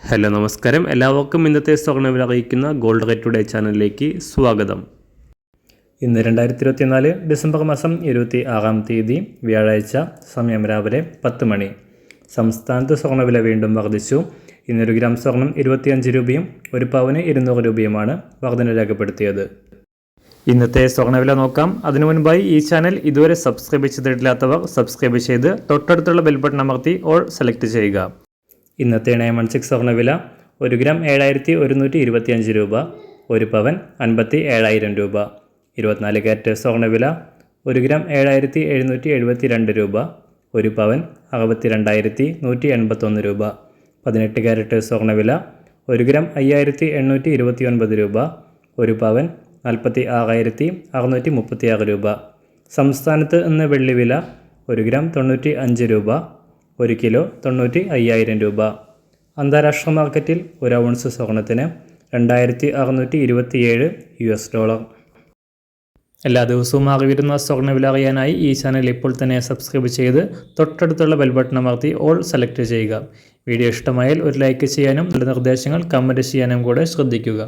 Hello നമസ്കാരം, എല്ലാവർക്കും ഇന്നത്തെ സ്വർണ്ണവില അറിയിക്കുന്ന ഗോൾഡ് റേറ്റ് ടുഡേ ചാനലിലേക്ക് സ്വാഗതം. ഇന്ന് 2024 ഡിസംബർ മാസം 26-ാം തീയതി വ്യാഴാഴ്ച, സമയം രാവിലെ 10 മണി. സംസ്ഥാനത്ത് സ്വർണ്ണവില വീണ്ടും വർദ്ധിച്ചു. ഇന്നൊരു ഗ്രാം സ്വർണം 25 രൂപയും ഒരു പവന് 200 രൂപയുമാണ് വർധന രേഖപ്പെടുത്തിയത്. ഇന്നത്തെ സ്വർണ്ണവില നോക്കാം. അതിനു മുൻപായി ഈ ചാനൽ ഇതുവരെ സബ്സ്ക്രൈബ് ചെയ്തിട്ടില്ലാത്തവർ സബ്സ്ക്രൈബ് ചെയ്ത് തൊട്ടടുത്തുള്ള ബെൽ ബട്ടൺ അമർത്തി ഓൾ സെലക്ട് ചെയ്യുക. ഇന്നത്തെ 916 സ്വർണ്ണവില 1 ഗ്രാം 7125 രൂപ, ഒരു പവൻ 57,000 രൂപ. 24 കാരറ്റ് സ്വർണ്ണവില 1 ഗ്രാം 7772 രൂപ, ഒരു പവൻ 62,181 രൂപ. 18 കാരറ്റ് സ്വർണ്ണവില 1 ഗ്രാം 5829 രൂപ, ഒരു പവൻ 46,636 രൂപ. സംസ്ഥാനത്ത് ഇന്ന് വെള്ളിവില 1 ഗ്രാം 95 രൂപ, 1 കിലോ 95,000 രൂപ. അന്താരാഷ്ട്ര മാർക്കറ്റിൽ ഒരു ഔൺസ് സ്വർണത്തിന് 2,627 $. എല്ലാ ദിവസവും അറിവിരുന്ന സ്വർണ്ണവില അറിയാനായി ഈ ചാനൽ ഇപ്പോൾ തന്നെ സബ്സ്ക്രൈബ് ചെയ്ത് തൊട്ടടുത്തുള്ള ബെൽ ബട്ടൺ അമർത്തി ഓൾ സെലക്ട് ചെയ്യുക. വീഡിയോ ഇഷ്ടമായാൽ ഒരു ലൈക്ക് ചെയ്യാനും നല്ല നിർദ്ദേശങ്ങൾ കമൻറ്റ് ചെയ്യാനും കൂടെ ശ്രദ്ധിക്കുക.